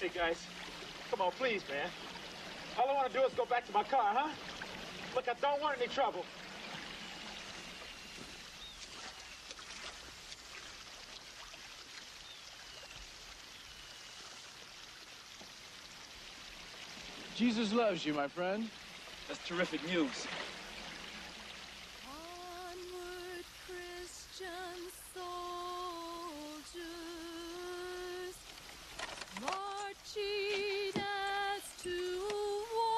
Hey, guys. Come on, please, man. All I want to do is go back to my car, huh? Look, I don't want any trouble. Jesus loves you, my friend. That's terrific news. Onward, Christian soldiers, marching as to war,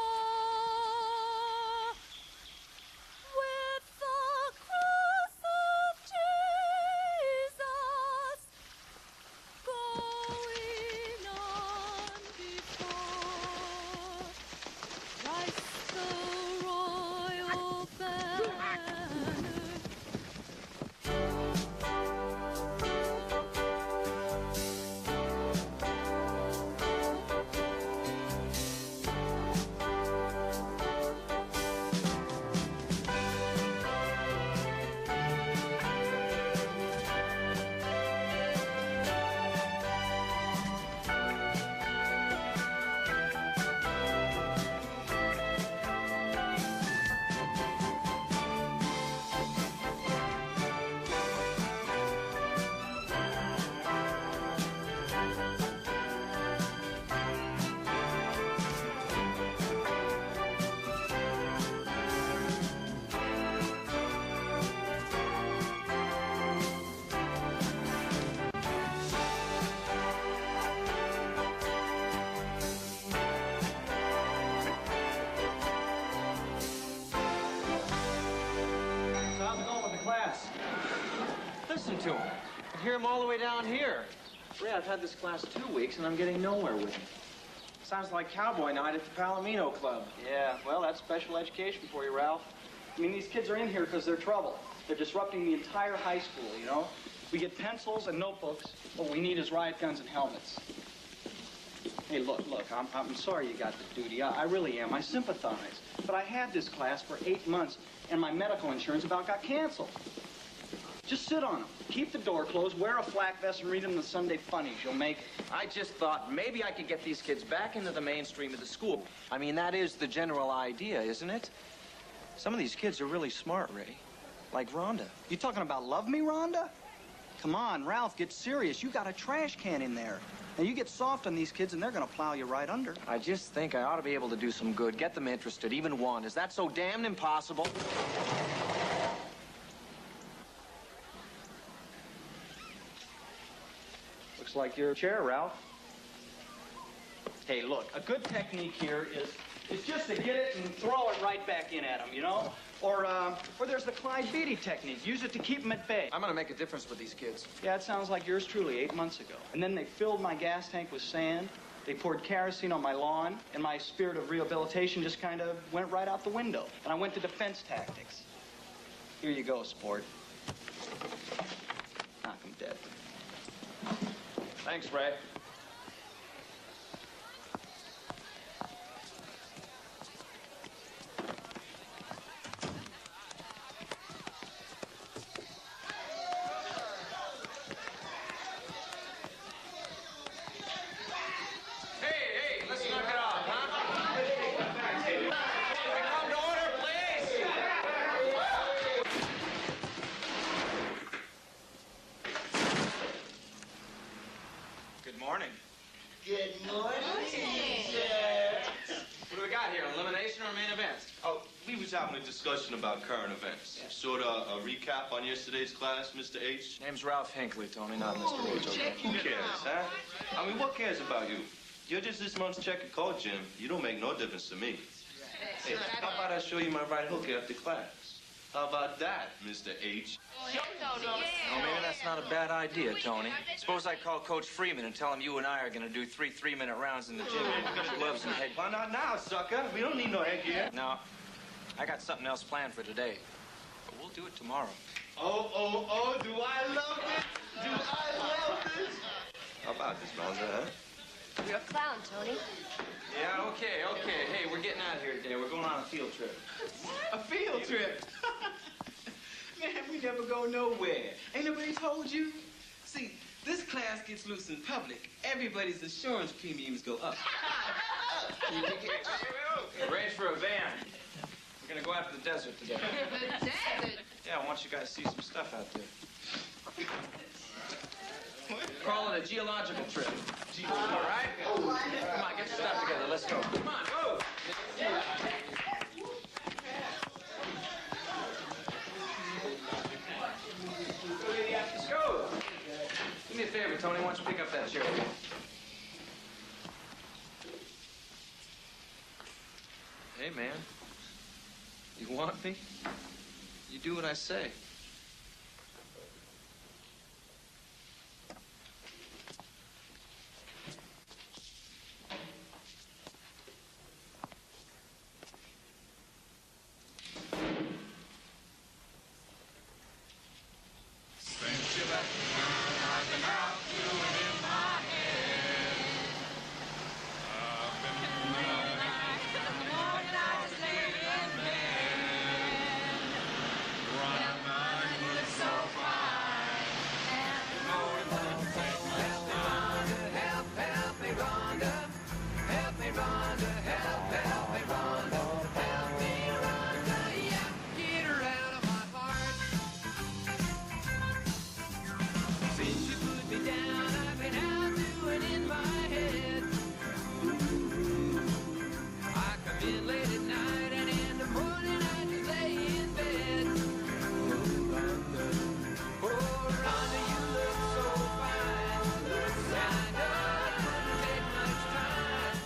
with the cross of Jesus going on before. Rise the royal banner. How's it going with the class? Listen to him. I hear him all the way down here. Ray, I've had this class 2 weeks and I'm getting nowhere with him. Sounds like cowboy night at the Palomino Club. Yeah, well, that's special education for you, Ralph. I mean, these kids are in here because they're trouble. They're disrupting the entire high school, you know? We get pencils and notebooks. What we need is riot guns and helmets. Hey, look, I'm sorry you got the duty. I really am. I sympathize. But I had this class for 8 months, and my medical insurance about got canceled. Just sit on them. Keep the door closed, wear a flak vest, and read them the Sunday funnies. You'll make it. I just thought maybe I could get these kids back into the mainstream of the school. I mean, that is the general idea, isn't it? Some of these kids are really smart, Ray. Like Rhonda. You talking about Love Me, Rhonda? Come on, Ralph, get serious. You got a trash can in there. Now, you get soft on these kids, and they're going to plow you right under. I just think I ought to be able to do some good, get them interested, even one. Is that so damned impossible? Looks like your chair, Ralph. Hey, look, a good technique here is just to get it and throw it right back in at them, you know? Or there's the Clyde Beatty technique. Use it to keep them at bay. I'm gonna make a difference with these kids. Yeah, it sounds like yours truly 8 months ago. And then they filled my gas tank with sand. They poured kerosene on my lawn, and my spirit of rehabilitation just kind of went right out the window. And I went to defense tactics. Here you go, sport. Knock 'em dead. Thanks, Ray. Hey, let's knock it off, huh? Come to order, please. Good morning. Good morning, teacher. What do we got here, elimination or main event? Oh, we was having a discussion about current events. Yeah. Sort of a recap on yesterday's class, Mr. H. Name's Ralph Hinckley, Tony, not Mr. H. Okay? Who cares, huh? I mean, what cares about you? You're just this month's check and code, Jim. You don't make no difference to me. Hey, how about I show you my right hook after class? How about that, Mr. H? Oh, maybe that's not a bad idea, Tony. Suppose I call Coach Freeman and tell him you and I are going to do 3 3-minute rounds in the gym with gloves and headgear. Why not now, sucker? We don't need no headgear. No, I got something else planned for today. But we'll do it tomorrow. Oh, do I love this? Do I love this? How about this, Rhonda, huh? You're a clown, Tony. Yeah, okay. Hey, we're getting out of here today. We're going on a field trip. A field trip? Man, we never go nowhere. Ain't nobody told you? See, This class gets loose in public. Everybody's insurance premiums go up. Arrange for a van. We're gonna go out to the desert today. The desert. Yeah, I want you guys to see some stuff out there. Call it a geological trip. All right? Come on, get your stuff together. Let's go. Come on, go. Let's go. Do me a favor, Tony. Why don't you pick up that chair? Hey, man. You want me? You do what I say.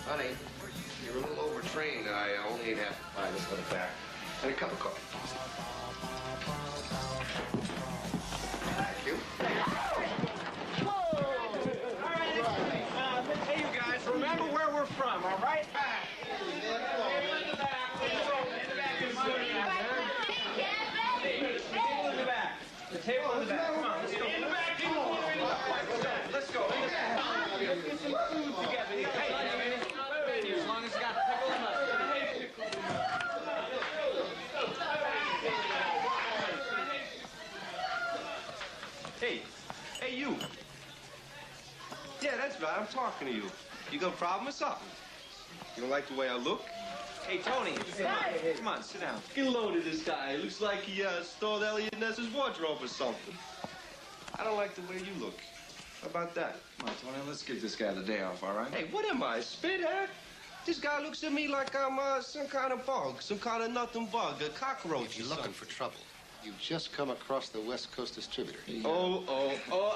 Honey, you're a little overtrained. I only ate half the pie. Let's go back. And a cup of coffee. Thank you. Hey, you guys, remember where we're from, all right? The table in the back. Come on, let's go. In the back, come on. Let's go. Let's get some food together. Hey, it's not a menu as long as it's got pickle and mustard. Hey, you. Yeah, that's right. I'm talking to you. You got a problem or something? You don't like the way I look? Hey, Tony. Come on, sit down. Get a load of this guy. Looks like he stole Elliot Ness's wardrobe or something. I don't like the way you look. How about that? Come on, Tony, let's give this guy the day off, all right? Hey, what am I, a spithead? This guy looks at me like I'm some kind of bug, some kind of nothing bug, a cockroach. If you're looking for trouble, you've just come across the West Coast distributor. Oh,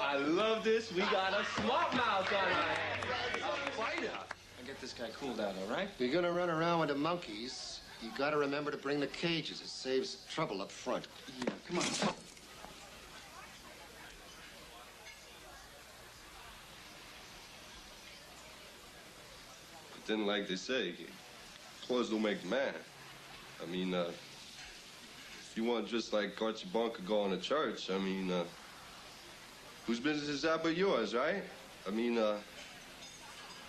I love this. We got a smart mouth on our hands. A fighter. I'll get this guy cooled out, all right? If you're gonna run around with the monkeys, you gotta remember to bring the cages. It saves trouble up front. Yeah, come on. But then, like they say, clothes don't make the man. I mean, if you want just like Archie Bunker going to church, I mean, whose business is that but yours, right? I mean,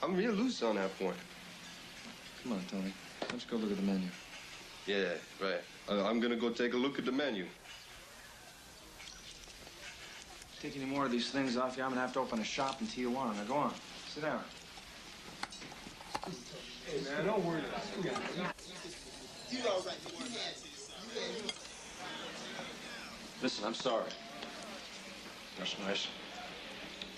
I'm real loose on that point. Come on, Tony. Why don't you go look at the menu? Yeah, right. I'm gonna go take a look at the menu. Take any more of these things off you, I'm gonna have to open a shop in Tijuana. Now, go on. Sit down. Hey, man, don't worry about it. Listen, I'm sorry. That's nice.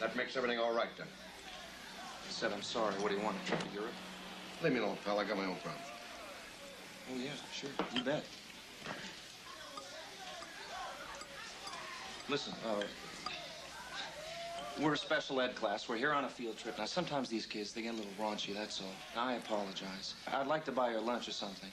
That makes everything all right, then. I said I'm sorry. What do you want? A trip to Europe? Leave me alone, pal. I got my own problems. Oh, yeah, sure. You bet. Listen, we're a special ed class. We're here on a field trip. Now, sometimes these kids, they get a little raunchy, that's all. I apologize. I'd like to buy your lunch or something.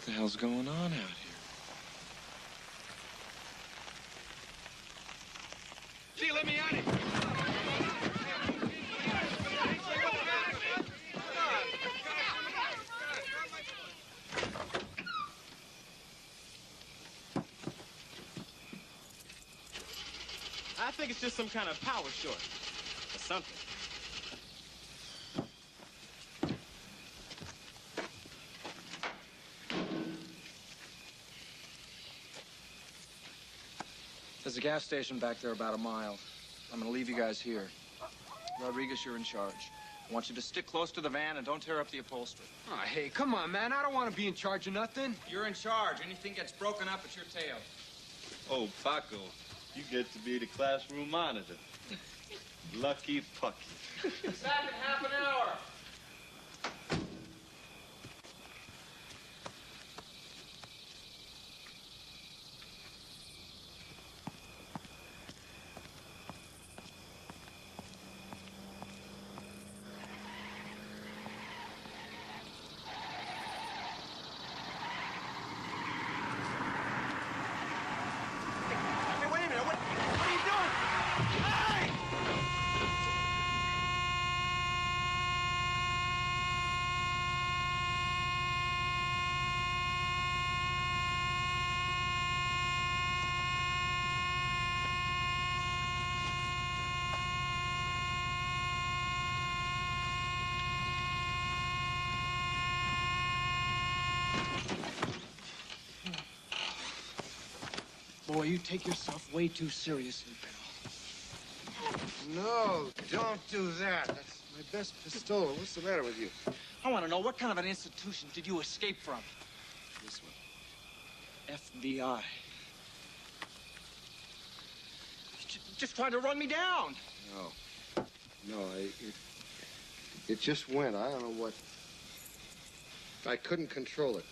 the hell's going on out here? Gee, let me on it. I think it's just some kind of power short or something. There's a gas station back there about a mile. I'm gonna leave you guys here. Rodriguez, you're in charge. I want you to stick close to the van and don't tear up the upholstery. Oh, hey, come on, man. I don't want to be in charge of nothing. You're in charge. Anything gets broken up, it's your tail. Oh, Paco, you get to be the classroom monitor. Lucky pucky. Back in half an hour. Hey, wait a minute. What are you doing? Hey! Boy, you take yourself way too seriously, pal. No, don't do that. That's my best pistola. What's the matter with you? I want to know, what kind of an institution did you escape from? This one. FBI. Just trying to run me down. No. No, it just went. I don't know what. I couldn't control it.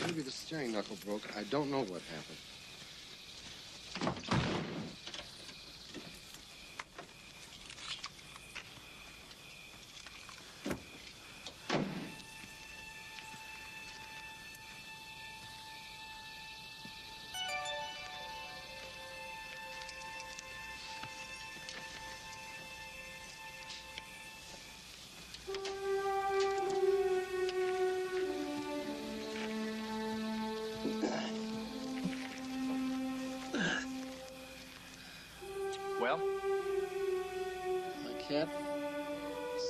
Maybe the steering knuckle broke. I don't know what happened. Well? I can't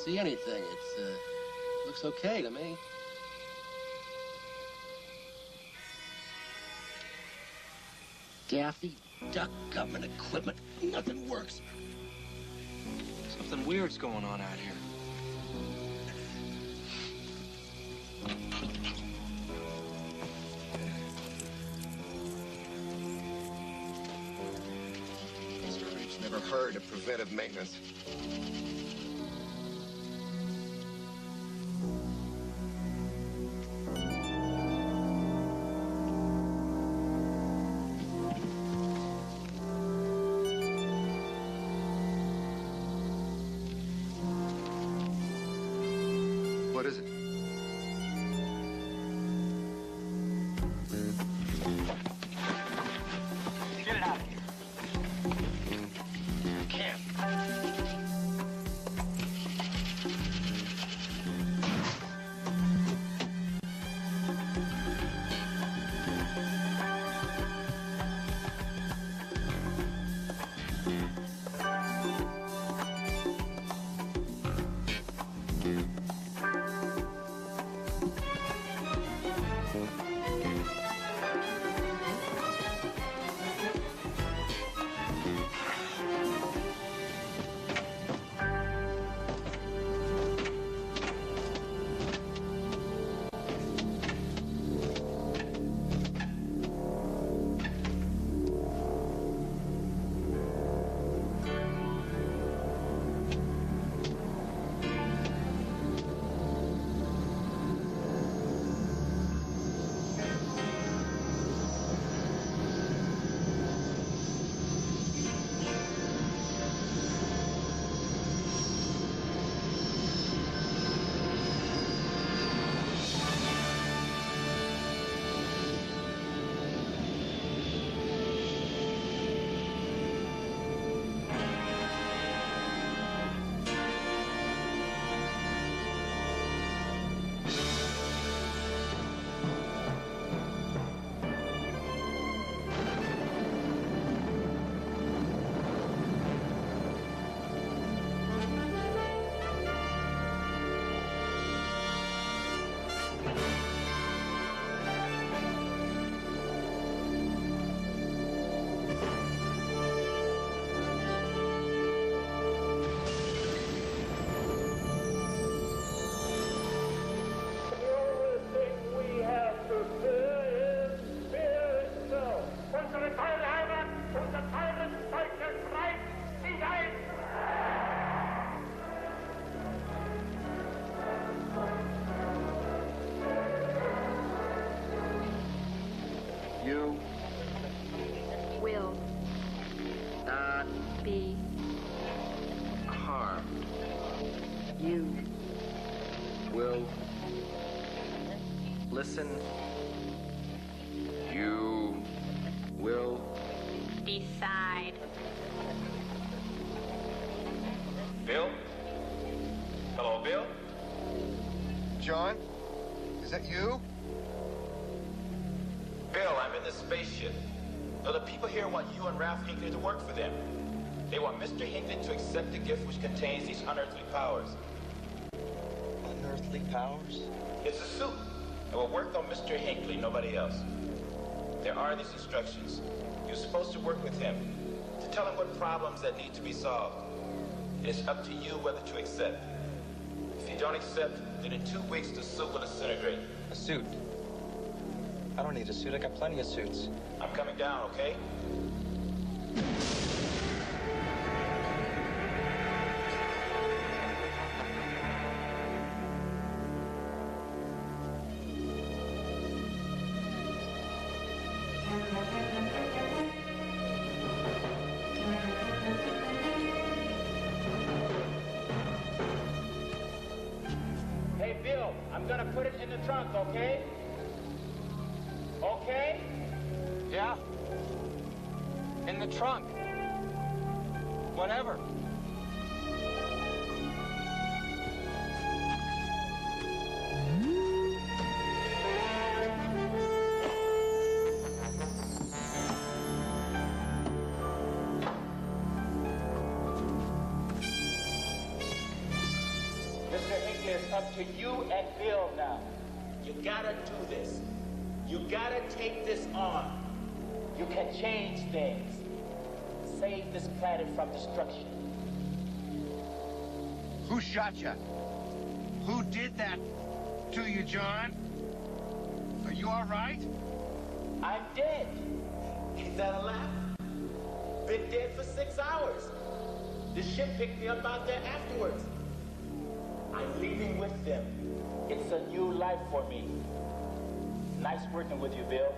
see anything. It looks okay to me. Daffy Duck government equipment. Nothing works. Something weird's going on out here. These creeps never heard of preventive maintenance. What is it? Get it out of here. Can't. be Harmed. you. Will listen. You will Decide. Bill? Hello, Bill? John? Is that you? Bill, I'm in the spaceship. Now, the people here want you and Ralph Hinckley to work for them. They want Mr. Hinckley to accept a gift which contains these unearthly powers. Unearthly powers? It's a suit. It will work on Mr. Hinckley, nobody else. There are these instructions. You're supposed to work with him to tell him what problems that need to be solved. It's up to you whether to accept. If you don't accept, then in 2 weeks the suit will disintegrate. A suit? I don't need a suit. I got plenty of suits. I'm coming down, okay? Hey, Bill, I'm gonna put it in the trunk, okay? Okay? Yeah. In the trunk. Whatever. Mr. Hinckley, it's up to you and Bill now. You gotta do this. You gotta take this on. You can change things. Save this planet from destruction. Who shot you? Who did that to you, John? Are you all right? I'm dead. Is that a laugh? Been dead for 6 hours. The ship picked me up out there afterwards. I'm leaving with them. It's a new life for me. Nice working with you, Bill.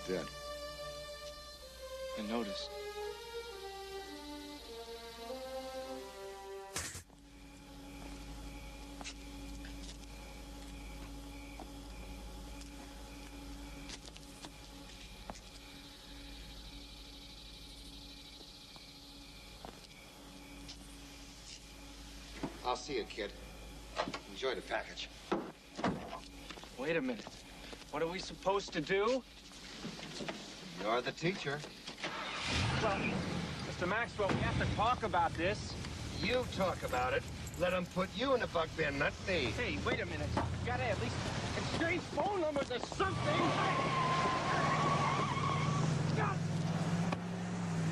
Dead. I noticed. I'll see you, kid. Enjoy the package. Wait a minute. What are we supposed to do? You're the teacher. Well, Mr. Maxwell, we have to talk about this. You talk about it. Let them put you in the bug bin, not me. Hey, wait a minute. You gotta at least exchange phone numbers or something.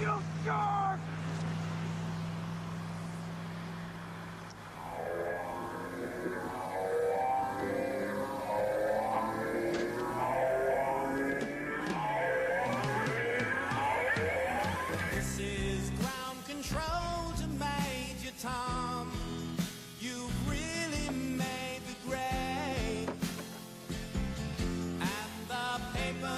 You jerk! This is ground control to Major Tom. You've really made the grade. And the paper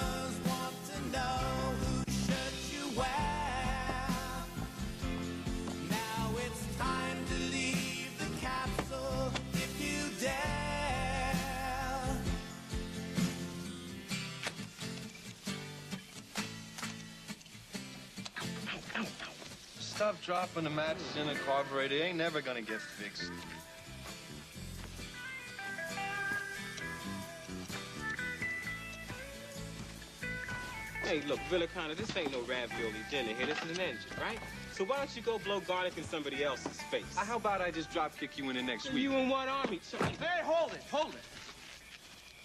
stuff dropping the matches in the carburetor ain't never gonna get fixed. Hey, look, Villicana, this ain't no ravioli dinner here. This is an engine, right? So why don't you go blow garlic in somebody else's face? How about I just drop kick you in the next So week? you in one army, Chucky? Hey, hold it, hold it.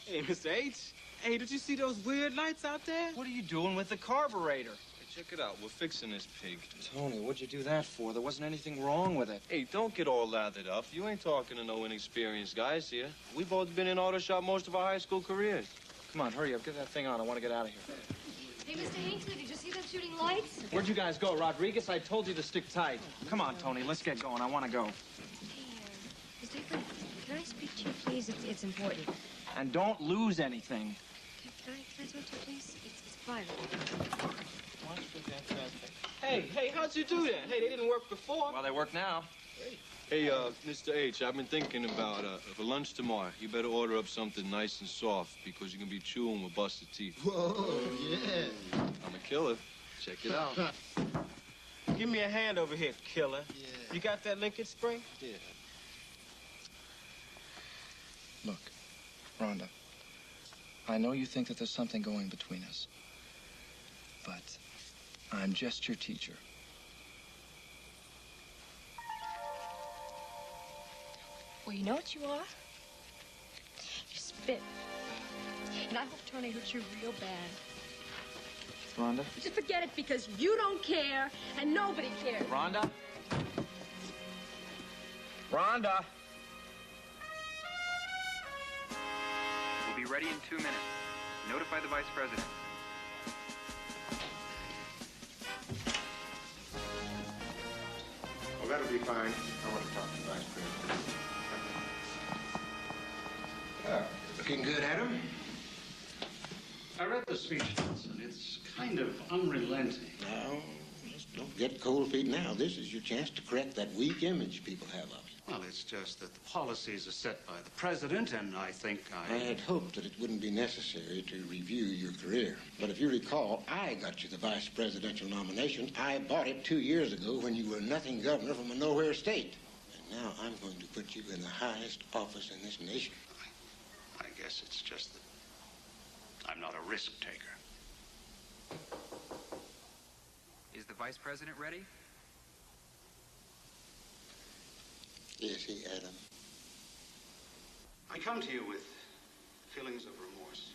Hey, Mr. H. Hey, did you see those weird lights out there? What are you doing with the carburetor? Hey, check it out. We're fixing this pig. Tony, what'd you do that for? There wasn't anything wrong with it. Hey, don't get all lathered up. You ain't talking to no inexperienced guys here. We both been in auto shop most of our high school careers. Come on, hurry up. Get that thing on. I want to get out of here. Hey, Mr. Hinckley, did you see them shooting lights? Where'd you guys go, Rodriguez? I told you to stick tight. Come on, Tony. Let's get going. I want to go. Hey, Mr. Hinckley, can I speak to you, please? It's important. And don't lose anything. Can I talk to you, please? It's private. Hey, how'd you do that? Hey, they didn't work before. Well, they work now. Hey, Mr. H, I've been thinking about, for lunch tomorrow, you better order up something nice and soft because you're going to be chewing with busted teeth. Whoa, yeah. I'm a killer. Check it out. Give me a hand over here, killer. Yeah. You got that Lincoln spring? Yeah. Look, Rhonda, I know you think that there's something going between us, but I'm just your teacher. Well, you know what you are? You spit. And I hope Tony hurts you real bad. Rhonda? Just forget it because you don't care and nobody cares. Rhonda? Rhonda? We'll be ready in 2 minutes. Notify the Vice President. Well, that'll be fine. I want to talk to the Vice President. Looking good, Adam? I read the speech, Johnson. It's kind of unrelenting. Now, just don't get cold feet now. This is your chance to correct that weak image people have of you. Well, it's just that the policies are set by the president, and I think I had hoped that it wouldn't be necessary to review your career. But if you recall, I got you the vice presidential nomination. I bought it 2 years ago when you were nothing governor from a nowhere state. And now I'm going to put you in the highest office in this nation. I guess it's just that I'm not a risk taker. Is the Vice President ready? Is he, Adam? I come to you with feelings of remorse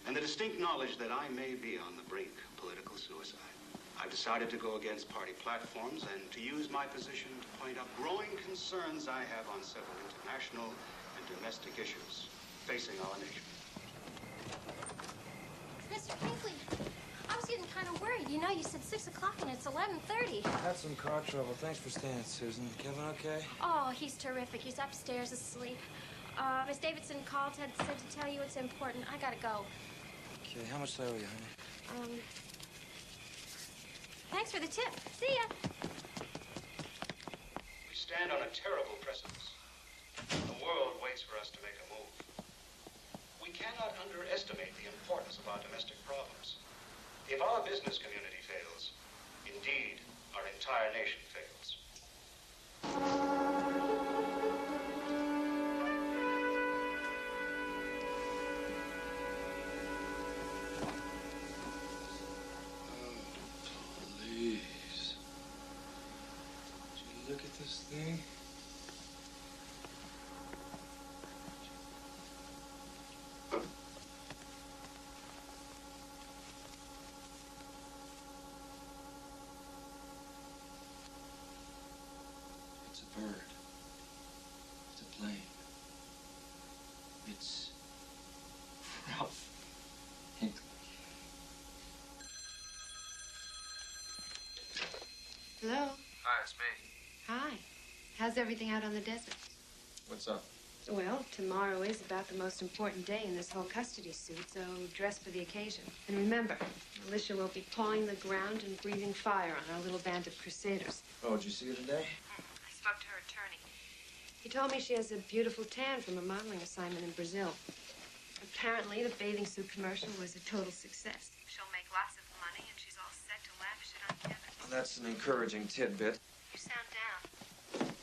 and the distinct knowledge that I may be on the brink of political suicide. I've decided to go against party platforms and to use my position to point out growing concerns I have on several international and domestic issues facing our nation. Mr. Hinckley, I was getting kind of worried. You know, you said 6 o'clock and it's 11:30. Had some car trouble. Thanks for staying, Susan. Kevin okay? Oh, he's terrific. He's upstairs asleep. Miss Davidson called, said to tell you it's important. I gotta go. Okay, how much later are you, honey? Thanks for the tip. See ya. We stand on a terrible precipice. The world waits for us to make a move. We cannot underestimate the importance of our domestic problems. If our business community fails, indeed, our entire nation fails. Please. Did you look at this thing? It's a bird. It's a plane. It's Ralph Hinckley. Hello. Hi, it's me. Hi. How's everything out on the desert? What's up? Well, tomorrow is about the most important day in this whole custody suit, so dress for the occasion. And remember, Alicia will be pawing the ground and breathing fire on our little band of crusaders. Oh, did you see her today? I spoke to her attorney. He told me she has a beautiful tan from a modeling assignment in Brazil. Apparently, the bathing suit commercial was a total success. She'll make lots of money, and she's all set to lavish it on Kevin. Well, that's an encouraging tidbit. You sound down.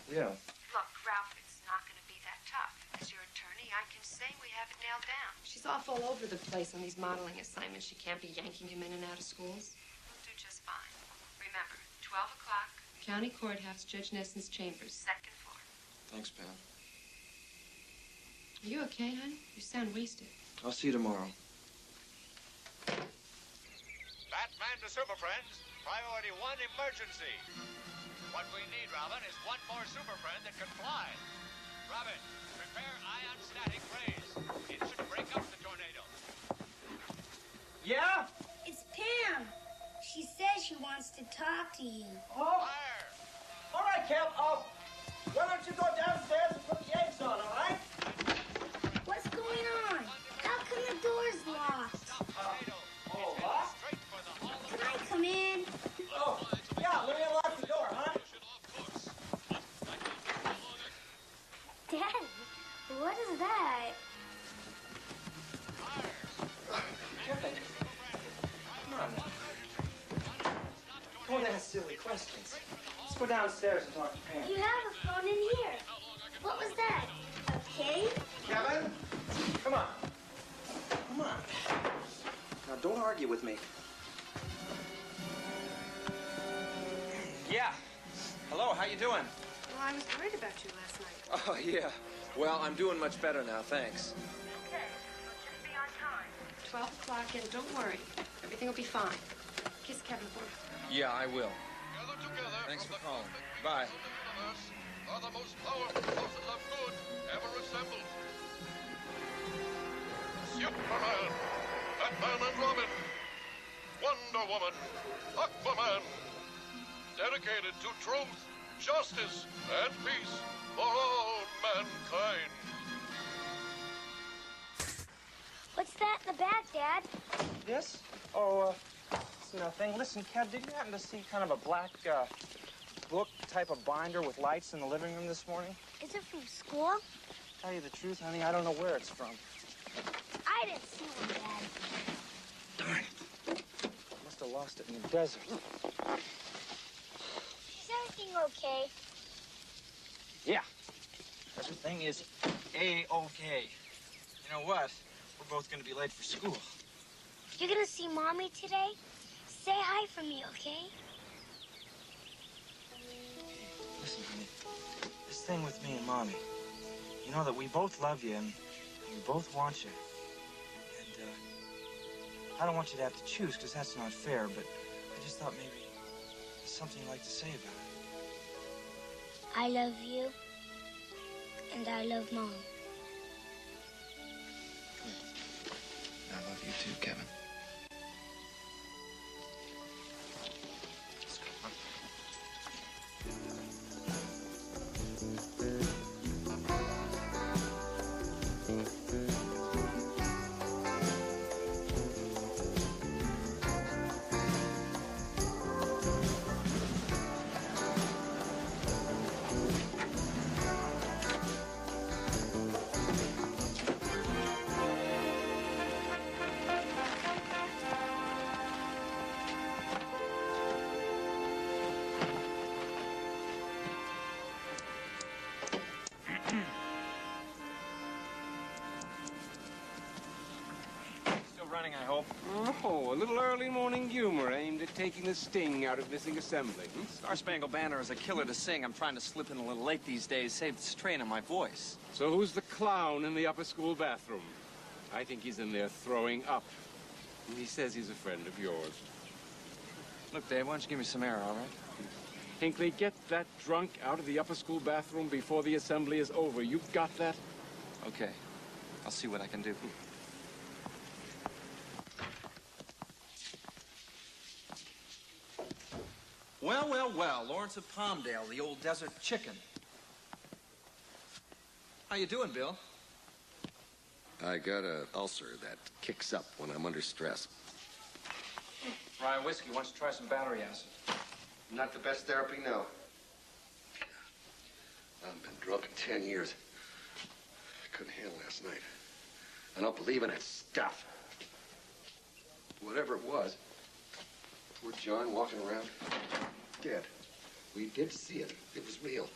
Yeah. Look, Ralph, it's not going to be that tough. As your attorney, I can say we have it nailed down. She's off all over the place on these modeling assignments. She can't be yanking him in and out of schools. We'll do just fine. Remember, 12 o'clock, County Courthouse, Judge Nelson's chambers, 2nd floor. Thanks, Pam. Are you okay, honey? You sound wasted. I'll see you tomorrow. Batman to Super Friends, priority 1 emergency. What we need, Robin, is one more Super Friend that can fly. Robin, prepare ion static rays. It should break up the tornado. Yeah? It's Pam. She says she wants to talk to you. Oh. All right, Cap. Why don't you go downstairs and put the eggs on, all right? What's going on? How come the door's locked? Locked? Can I come in? Oh, yeah, let me unlock the door, huh? Daddy, what is that? Kevin, come on now. Don't ask silly questions. Let's go downstairs and talk to Pam. You have a phone in here. What was that? A cave? Kevin, come on. Come on. Now, don't argue with me. Yeah. Hello, how you doing? Well, I was worried about you last night. Oh, yeah. Well, I'm doing much better now, thanks. Okay, we'll just be on time. 12 o'clock, and don't worry. Everything will be fine. Kiss Kevin for me. Yeah, I will. Thanks for calling. Bye. Are the most powerful forces of good ever assembled. Superman, Batman and Robin, Wonder Woman, Aquaman, dedicated to truth, justice, and peace for all mankind. What's that in the back, Dad? This? Oh, it's nothing. Listen, Kev, did you happen to see kind of a black book type of binder with lights in the living room this morning? Is it from school? Tell you the truth, honey, I don't know where it's from. I didn't see one, Dad. Darn. Must have lost it in the desert. Is everything okay? Yeah. Everything is A-okay. You know what? We're both going to be late for school. You're gonna see Mommy today? Say hi for me, okay? Listen, honey. This thing with me and Mommy, you know that we both love you and we both want you. And, I don't want you to have to choose because that's not fair, but I just thought maybe there's something you'd like to say about it. I love you, and I love Mom. I love you too, Kevin. Running, I hope. Oh, a little early morning humor aimed at taking the sting out of missing assembly. Star Spangled Banner is a killer to sing. I'm trying to slip in a little late these days, save the strain on my voice. So who's the clown in the upper school bathroom? I think he's in there throwing up. And he says he's a friend of yours. Look, Dave, why don't you give me some air, all right? Hinckley, get that drunk out of the upper school bathroom before the assembly is over. You got that? Okay. I'll see what I can do. Well, well, well, Lawrence of Palmdale, the old desert chicken. How you doing, Bill? I got an ulcer that kicks up when I'm under stress. Rye whiskey, why don't you try some battery acid? Not the best therapy, no. I haven't been drunk in 10 years. I couldn't handle last night. I don't believe in that stuff. Whatever it was, Poor John walking around dead. We did see it. It was real.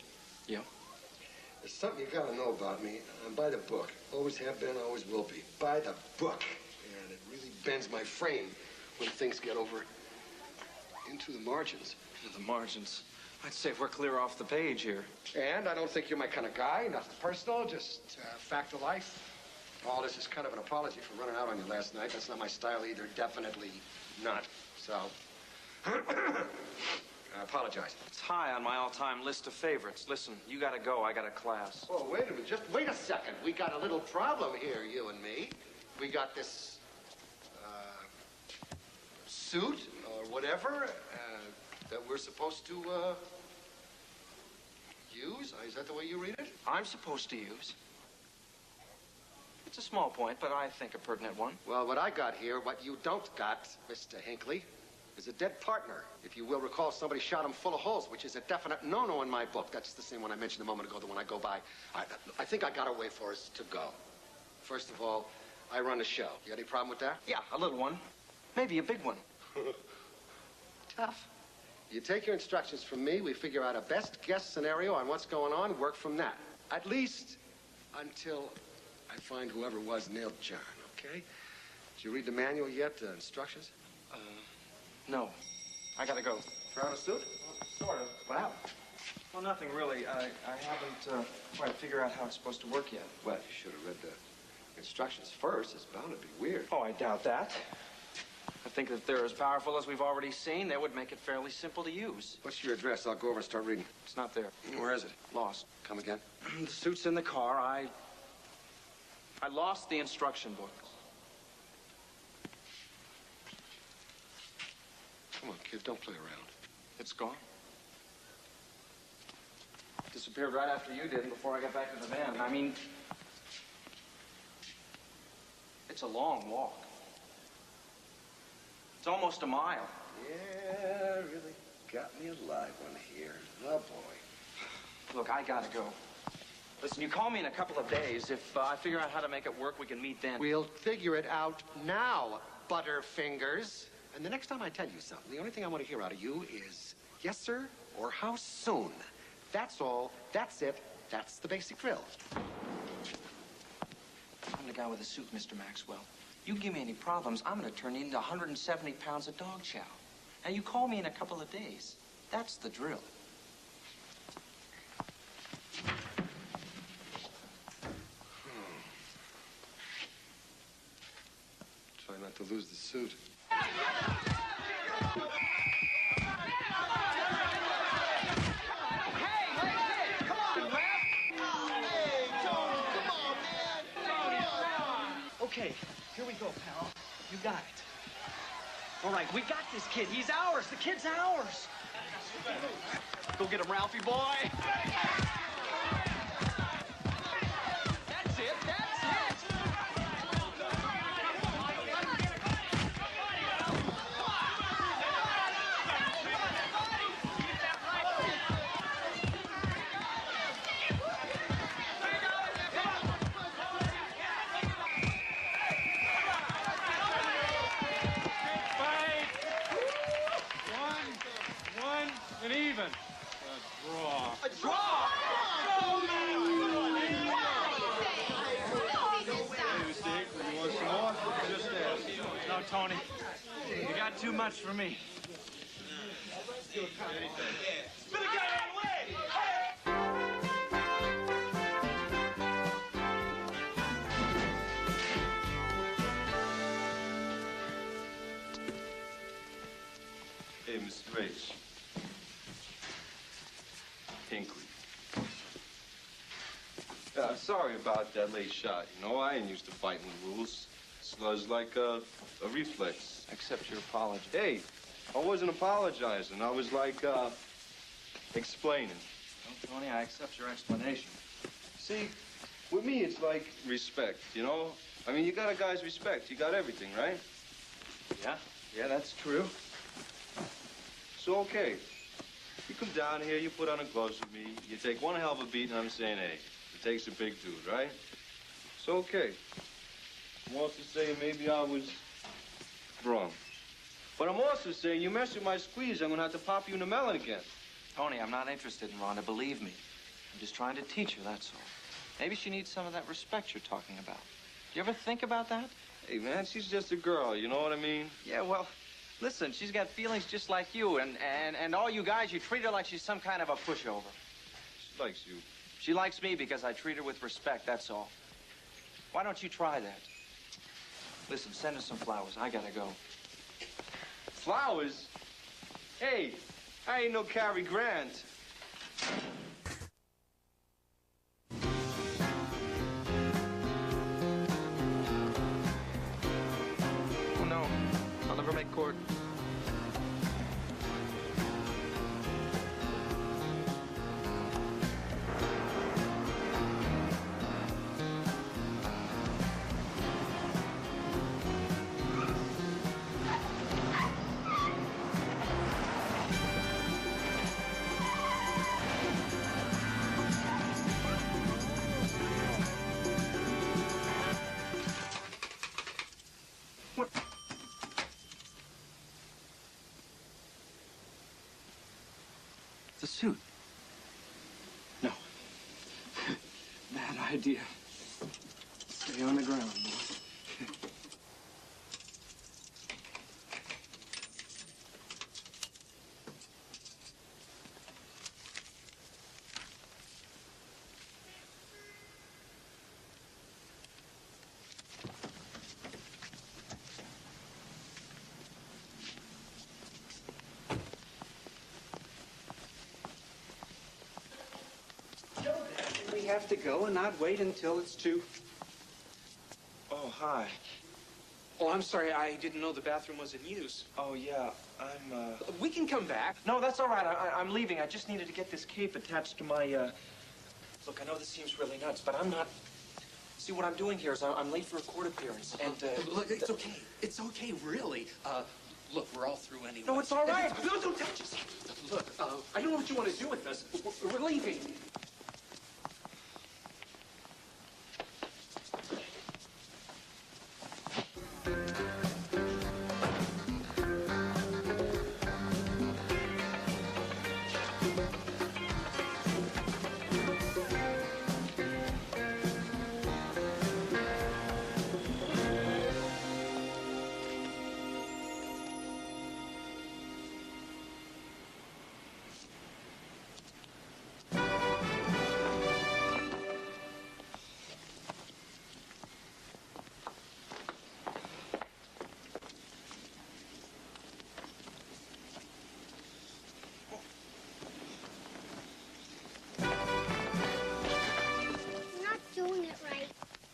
Yeah? There's something you gotta know about me. I'm by the book. Always have been, always will be. By the book. And it really bends my frame when things get over into the margins. The margins. I'd say we're clear off the page here. And I don't think you're my kind of guy. Nothing personal, just fact of life. All this is kind of an apology for running out on you last night. That's not my style either. Definitely not. So, I apologize. It's high on my all-time list of favorites. Listen, you gotta go. I got a class. Oh, wait a minute. Just wait a second. We got a little problem here, you and me. We got this suit or whatever that we're supposed to use. Is that the way you read it? I'm supposed to use. It's a small point, but I think a pertinent one. Well, what I got here, what you don't got, Mr. Hinckley, is a dead partner. If you will recall, somebody shot him full of holes, which is a definite no-no in my book. That's the same one I mentioned a moment ago, the one I go by. I think I got a way for us to go. First of all, I run a show. You got any problem with that? Yeah, a little one. Maybe a big one. Tough. You take your instructions from me, we figure out a best guess scenario on what's going on, work from that. At least until I find whoever was nailed John, okay? Did you read the manual yet, instructions? No. I gotta go. Try on a suit? Sort of. Wow. Well, nothing really. I haven't quite figured out how it's supposed to work yet. Well, you should have read the instructions first. It's bound to be weird. Oh, I doubt that. I think that if they're as powerful as we've already seen, they would make it fairly simple to use. What's your address? I'll go over and start reading. It's not there. Where is it? Lost. Come again? The suit's in the car. I lost the instruction books. Come on, kid, don't play around. It's gone. Disappeared right after you did and before I got back to the van. I mean, it's a long walk. It's almost a mile. Yeah, really got me alive one here. Oh, boy. Look, I gotta go. Listen, you call me in a couple of days. If I figure out how to make it work, we can meet then. We'll figure it out now, Butterfingers. And the next time I tell you something, the only thing I want to hear out of you is yes, sir, or how soon. That's all. That's it. That's the basic drill. I'm the guy with the suit, Mr. Maxwell. You give me any problems, I'm going to turn you into 170 pounds of dog chow. Now, you call me in a couple of days. That's the drill. Try not to lose the suit. Okay, here we go, pal. You got it. All right, we got this kid. He's ours. The kid's ours. Go get him, Ralphie boy. That's it. That's it. And even. A draw. A draw? Hey, Mr. Hinckley, you want some more? Just ask. No, Tony. You got too much for me. Spin a guy out of the way! Hey, Mr. H. Hinckley. Sorry about that late shot. You know, I ain't used to fighting the rules. Sludge like a reflex. Accept your apology. Hey, I wasn't apologizing. I was like, explaining. Well, Tony, I accept your explanation. See, with me, it's like respect, you know? I mean, you got a guy's respect. You got everything, right? Yeah, that's true. So, okay. You come down here, you put on the gloves with me, you take one hell of a beat, and I'm saying, hey, it takes a big dude, right? So, okay. I want to say maybe I was wrong. But I'm also saying you mess with my squeeze, I'm gonna have to pop you in the melon again. Tony, I'm not interested in Rhonda, believe me. I'm just trying to teach her, that's all. Maybe she needs some of that respect you're talking about. Do you ever think about that? Hey, man, she's just a girl, you know what I mean? Yeah, well, listen, she's got feelings just like you, and all you guys, you treat her like she's some kind of a pushover. She likes you. She likes me because I treat her with respect, that's all. Why don't you try that? Listen, send her some flowers. I gotta go. Flowers? Hey, I ain't no Cary Grant. Oh, no. I'll never make court. The suit. No. Bad idea. Stay on the ground, boy. We have to go and not wait until it's too... Oh, hi. Oh, I'm sorry. I didn't know the bathroom was in use. Oh, yeah. I'm, We can come back. No, that's all right. I'm leaving. I just needed to get this cape attached to my, Look, I know this seems really nuts, but I'm not... See, what I'm doing here is I'm late for a court appearance, and, Look, it's okay. It's okay, really. Look, we're all through anyway. No, it's all right. No, don't touch us. Look, I don't know what you want to do with us. We're leaving.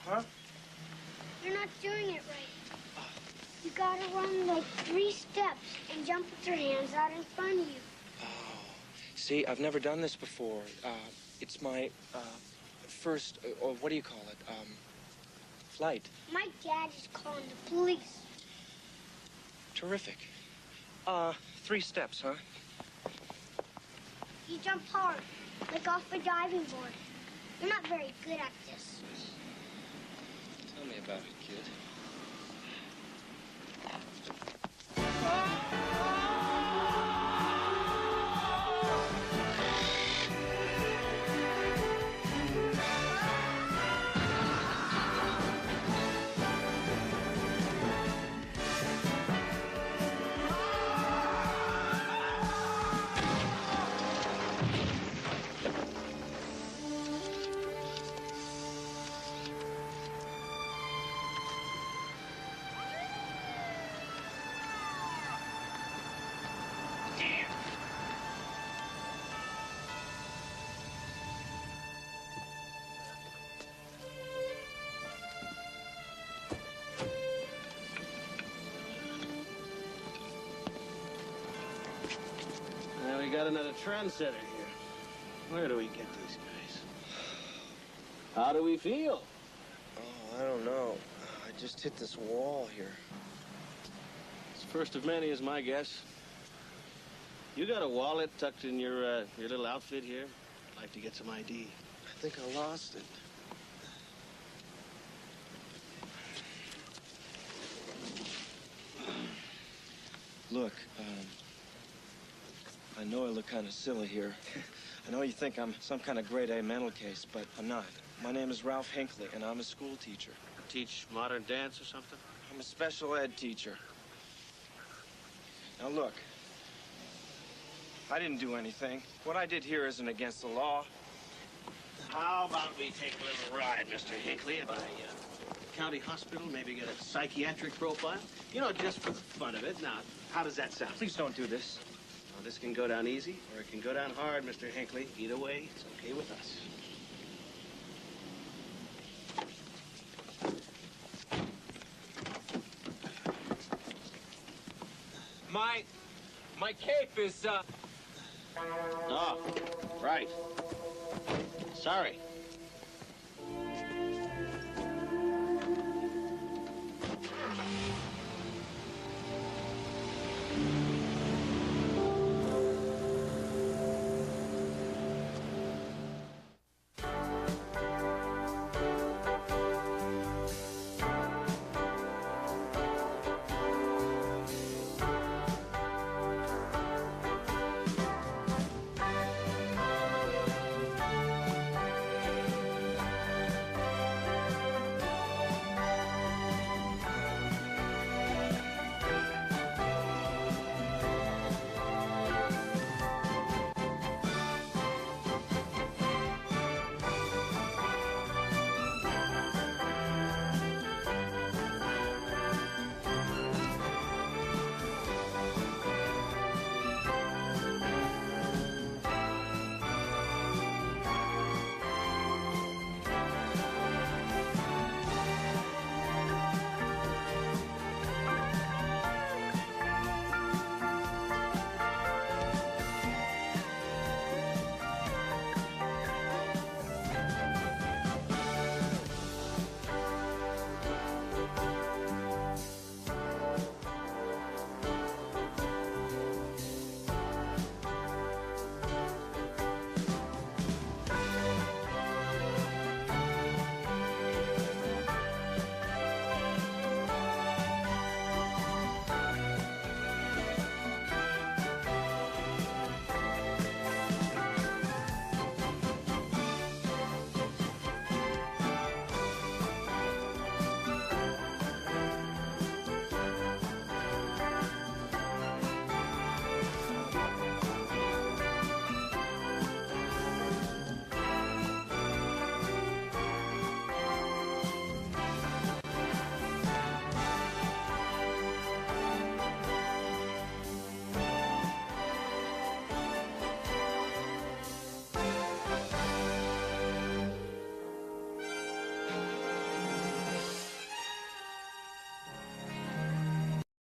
Huh? You're not doing it right. You gotta run like 3 steps and jump with your hands out in front of you. See, I've never done this before. It's my, first, or what do you call it, flight. My dad is calling the police. Terrific. 3 steps, huh? You jump hard, like off a diving board. You're not very good at this. Tell me about it, kid. Now we got another trendsetter here. Where do we get these guys? How do we feel? Oh, I don't know. I just hit this wall here. It's first of many is my guess. You got a wallet tucked in your little outfit here? I'd like to get some ID. I think I lost it. Look, I know I look kind of silly here. I know you think I'm some kind of grade A mental case, but I'm not. My name is Ralph Hinckley, and I'm a school teacher. Teach modern dance or something? I'm a special ed teacher. Now look, I didn't do anything. What I did here isn't against the law. How about we take a little ride, Mr. Hinckley, by county hospital, maybe get a psychiatric profile? You know, just for the fun of it. Now, how does that sound? Please don't do this. Well, this can go down easy, or it can go down hard, Mr. Hinckley. Either way, it's okay with us. My cape is, Oh, right. Sorry.